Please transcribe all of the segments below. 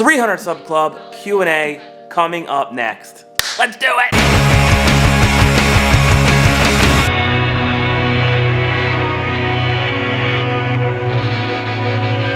300 sub club Q&A coming up next. Let's do it!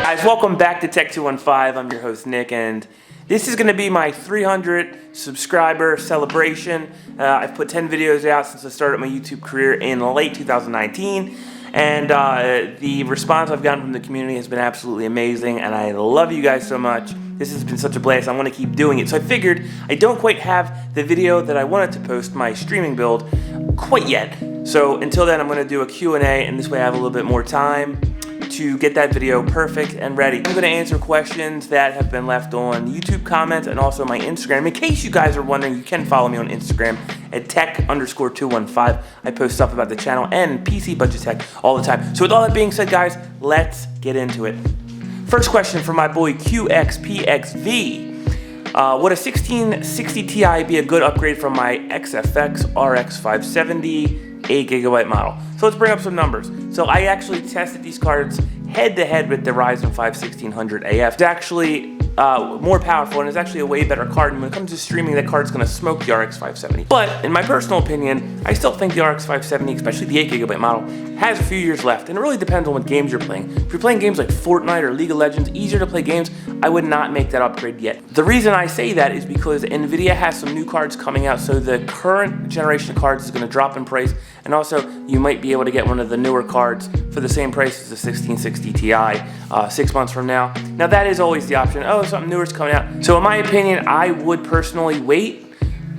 Guys, welcome back to Tech 215. I'm your host Nick, and this is going to be my 300 subscriber celebration. I've put 10 videos out since I started my YouTube career in late 2019. And the response I've gotten from the community has been absolutely amazing, and I love you guys so much. This has been such a blast. I want to keep doing it. So I figured I don't quite have the video that I wanted to post, my streaming build, quite yet. So until then, I'm going to do a Q&A, and this way I have a little bit more time to get that video perfect and ready. I'm going to answer questions that have been left on YouTube comments and also my Instagram. In case you guys are wondering, you can follow me on Instagram at tech_215. I post stuff about the channel and PC budget tech all the time. So with all that being said, guys, let's get into it. First question from my boy QXPXV. Would a 1660 Ti be a good upgrade from my XFX RX 570 8GB model? So let's bring up some numbers. So I actually tested these cards head-to-head with the Ryzen 5 1600 AF. It's actually more powerful, and it's actually a way better card. And when it comes to streaming, that card's going to smoke the RX 570. But in my personal opinion, I still think the RX 570, especially the 8GB model, has a few years left. And it really depends on what games you're playing. If you're playing games like Fortnite or League of Legends, easier to play games, I would not make that upgrade yet. The reason I say that is because NVIDIA has some new cards coming out, so the current generation of cards is going to drop in price. And also, you might be able to get one of the newer cards for the same price as the 1660 Ti 6 months from now. Now that is always the option. Oh, something newer is coming out. So in my opinion, I would personally wait.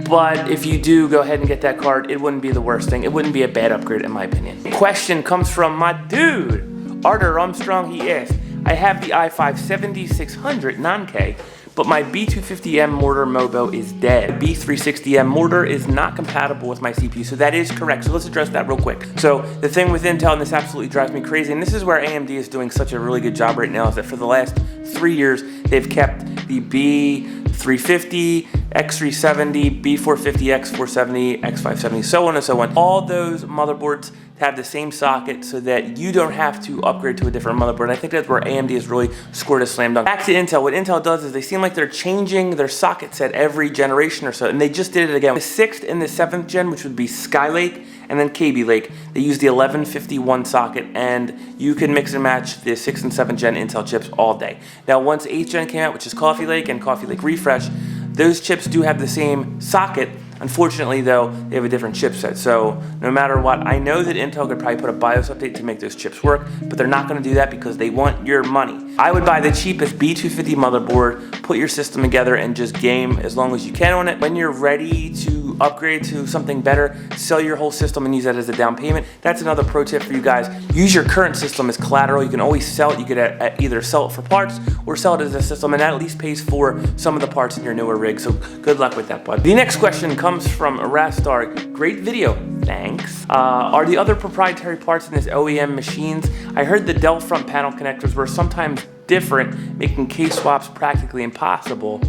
But if you do go ahead and get that card, it wouldn't be the worst thing. It wouldn't be a bad upgrade in my opinion. Question comes from my dude, Arthur Armstrong. He asked, I have the i5 7600 non-K, but my B250M Mortar Mobo is dead. B360M Mortar is not compatible with my CPU, so that is correct. So let's address that real quick. So the thing with Intel, and this absolutely drives me crazy, and this is where AMD is doing such a really good job right now, is that for the last 3 years, they've kept the B350, X370, B450, X470, X570, so on and so on. All those motherboards have the same socket so that you don't have to upgrade to a different motherboard. And I think that's where AMD has really scored a slam dunk. Back to Intel, what Intel does is they seem like they're changing their socket set every generation or so, and they just did it again. The 6th and the 7th gen, which would be Skylake and then KB Lake, they use the 1151 socket, and you can mix and match the 6th and 7th gen Intel chips all day. Now once 8th gen came out, which is Coffee Lake and Coffee Lake Refresh, those chips do have the same socket. Unfortunately though, they have a different chipset, so no matter what, I know that Intel could probably put a BIOS update to make those chips work, but they're not going to do that because they want your money. I would buy the cheapest B250 motherboard, put your system together, and just game as long as you can on it. When you're ready to upgrade to something better, sell your whole system and use that as a down payment. That's another pro tip for you guys. Use your current system as collateral. You can always sell it. You could either sell it for parts or sell it as a system, and that at least pays for some of the parts in your newer rig, so good luck with that, bud. The next question comes from Rastar. Great video, thanks. Are the other proprietary parts in this OEM machines? I heard the Dell front panel connectors were sometimes different, making case swaps practically impossible.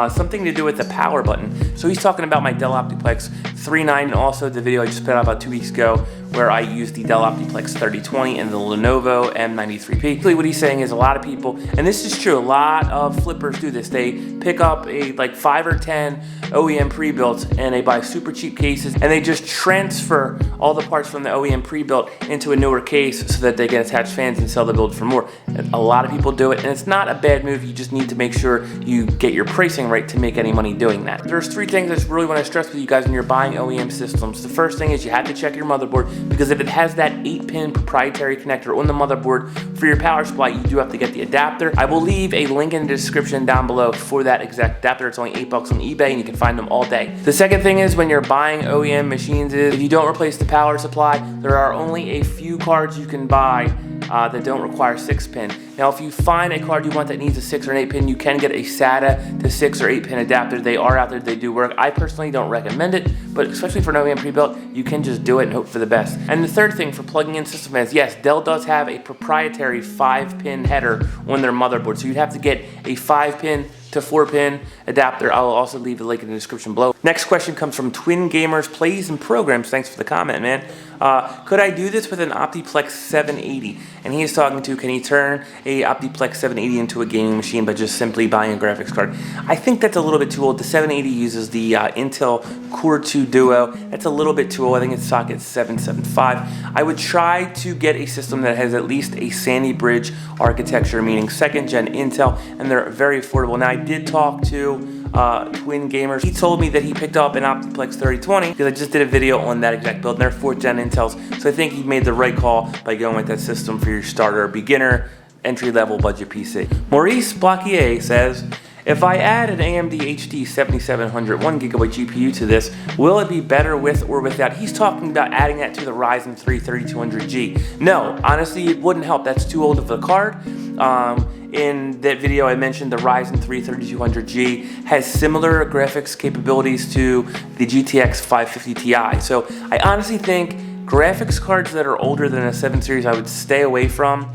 Something to do with the power button. So he's talking about my Dell Optiplex 3.9 and also the video I just put out about 2 weeks ago where I used the Dell Optiplex 3020 and the Lenovo M93P. Basically what he's saying is a lot of people, and this is true, a lot of flippers do this. They pick up like 5 or 10 OEM pre-builts and they buy super cheap cases and they just transfer all the parts from the OEM pre-built into a newer case so that they can attach fans and sell the build for more. And a lot of people do it, and it's not a bad move. You just need to make sure you get your pricing right to make any money doing that. There's 3 things I just really want to stress with you guys when you're buying OEM systems. The first thing is you have to check your motherboard, because if it has that 8-pin proprietary connector on the motherboard for your power supply, you do have to get the adapter. I will leave a link in the description down below for that exact adapter. It's only $8 on eBay and you can find them all day. The second thing is when you're buying OEM machines is if you don't replace the power supply, there are only a few cards you can buy that don't require 6-pin. Now if you find a card you want that needs a 6 or an 8-pin, you can get a SATA to 6 or 8-pin adapter. They are out there, they do work. I personally don't recommend it, but especially for an OEM pre-built, you can just do it and hope for the best. And the third thing for plugging in system fans, yes, Dell does have a proprietary 5-pin header on their motherboard, so you'd have to get a 5-pin to 4-pin adapter. I'll also leave the link in the description below. Next question comes from Twin Gamers Plays and Programs. Thanks for the comment, man. Could I do this with an Optiplex 780? And he is talking to, can he turn a Optiplex 780 into a gaming machine by just simply buying a graphics card? I think that's a little bit too old. The 780 uses the Intel Core 2 Duo. That's a little bit too old. I think its socket's 775. I would try to get a system that has at least a Sandy Bridge architecture, meaning second gen Intel, and they're very affordable. Now, I did talk to Twin Gamers. He told me that he picked up an Optiplex 3020 because I just did a video on that exact build, and they're 4th gen Intels, so I think he made the right call by going with that system for your starter, beginner, entry-level budget PC. Maurice Blockier says, if I add an AMD HD 7700 1GB GPU to this, will it be better with or without? He's talking about adding that to the Ryzen 3 3200G. No, honestly, it wouldn't help. That's too old of a card. In that video I mentioned the Ryzen 3 3200G has similar graphics capabilities to the GTX 550 Ti. So I honestly think graphics cards that are older than a 7 series I would stay away from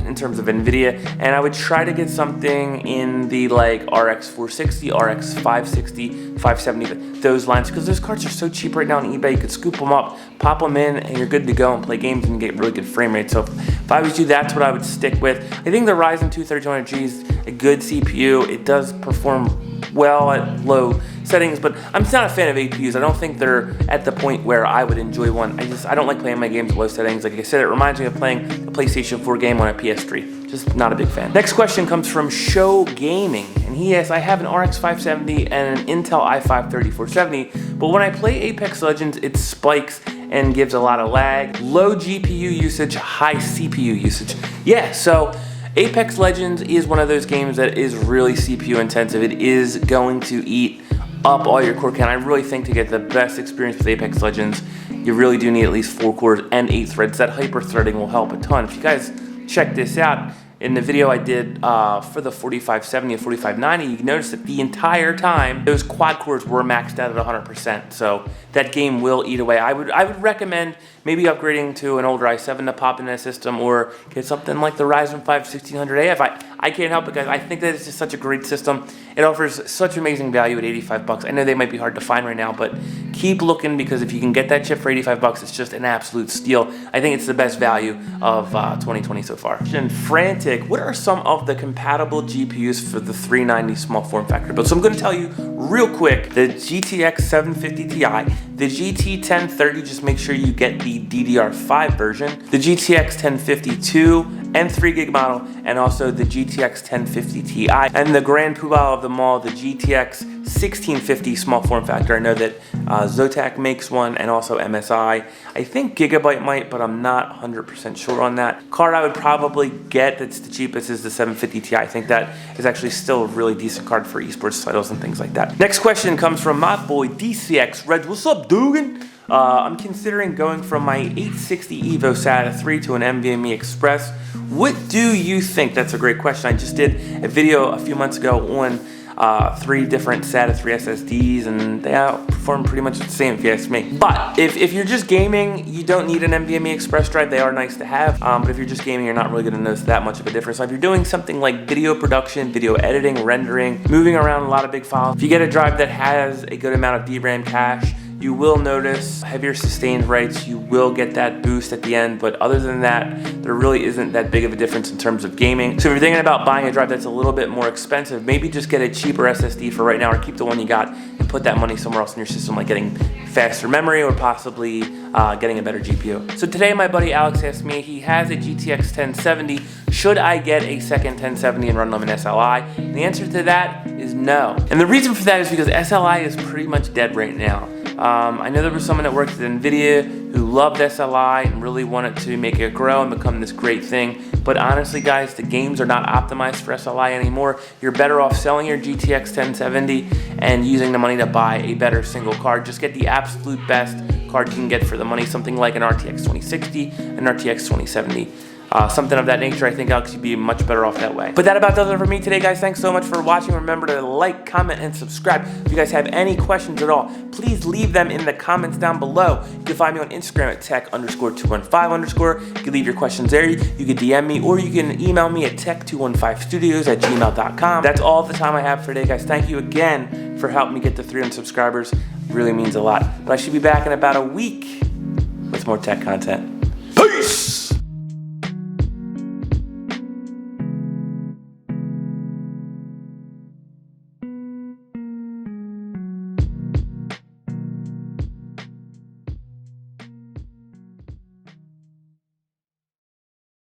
in terms of NVIDIA, and I would try to get something in the like RX 460, RX 560, 570, those lines, because those cards are so cheap right now on eBay. You could scoop them up, pop them in, and you're good to go and play games and get really good frame rate. So if I was you, that's what I would stick with. I think the Ryzen 2 3200G is a good CPU. It does perform well at low settings, but I'm just not a fan of APUs. I don't think they're at the point where I would enjoy one. I don't like playing my games at low settings. Like I said, it reminds me of playing a PlayStation 4 game on a PS3. Just not a big fan. Next question comes from Show Gaming, and he asks, I have an RX 570 and an Intel i5 3470, but when I play Apex Legends, it spikes and gives a lot of lag. Low GPU usage, high CPU usage. Yeah, so Apex Legends is one of those games that is really CPU intensive. It is going to eat up all your core count. I really think to get the best experience with Apex Legends, you really do need at least 4 cores and 8 threads. That hyper threading will help a ton. If you guys check this out, in the video I did for the 4570 and 4590, you can notice that the entire time those quad cores were maxed out at 100%. So that game will eat away. I would recommend maybe upgrading to an older i7 to pop in that system, or get something like the Ryzen 5 1600A. I can't help it, guys. I think that it's just such a great system. It offers such amazing value at 85 bucks. I know they might be hard to find right now, but keep looking, because if you can get that chip for 85 bucks, it's just an absolute steal. I think it's the best value of 2020 so far. And Frantic, what are some of the compatible GPUs for the 390 small form factor build? So I'm going to tell you real quick, the GTX 750 Ti, the GT 1030, just make sure you get the DDR5 version, the GTX 1052 and 3GB model, and also the GTX 1050 Ti, and the grand poobah of them all, the GTX 1650 small form factor. I know that Zotac makes one, and also MSI. I think Gigabyte might, but I'm not 100% sure on that. Card I would probably get that's the cheapest is the 750 Ti. I think that is actually still a really decent card for esports titles and things like that. Next question comes from my boy DCX Reds. What's up, Dugan? I'm considering going from my 860 Evo SATA 3 to an NVMe Express. What do you think? That's a great question. I just did a video a few months ago on 3 different SATA 3 SSDs, and they outperform pretty much the same if you ask me. But if you're just gaming, you don't need an NVMe Express drive. They are nice to have, but if you're just gaming, you're not really going to notice that much of a difference. So if you're doing something like video production, video editing, rendering, moving around a lot of big files, if you get a drive that has a good amount of DRAM cache, you will notice heavier sustained writes. You will get that boost at the end, but other than that, there really isn't that big of a difference in terms of gaming. So if you're thinking about buying a drive that's a little bit more expensive, maybe just get a cheaper SSD for right now, or keep the one you got and put that money somewhere else in your system, like getting faster memory or possibly getting a better GPU. So today my buddy Alex asked me, he has a GTX 1070, should I get a second 1070 and run them in SLI? And the answer to that is no. And the reason for that is because SLI is pretty much dead right now. I know there was someone that worked at NVIDIA who loved SLI and really wanted to make it grow and become this great thing. But honestly, guys, the games are not optimized for SLI anymore. You're better off selling your GTX 1070 and using the money to buy a better single card. Just get the absolute best card you can get for the money, something like an RTX 2060, an RTX 2070. Something of that nature. I think Alex, you'd be much better off that way. But that about does it for me today, guys. Thanks so much for watching. Remember to like, comment, and subscribe. If you guys have any questions at all, please leave them in the comments down below. You can find me on Instagram at tech_215_. You can leave your questions there. You can DM me, or you can email me at tech215studios@gmail.com. That's all the time I have for today, guys. Thank you again for helping me get to 300 subscribers. It really means a lot. But I should be back in about a week with more tech content. Peace!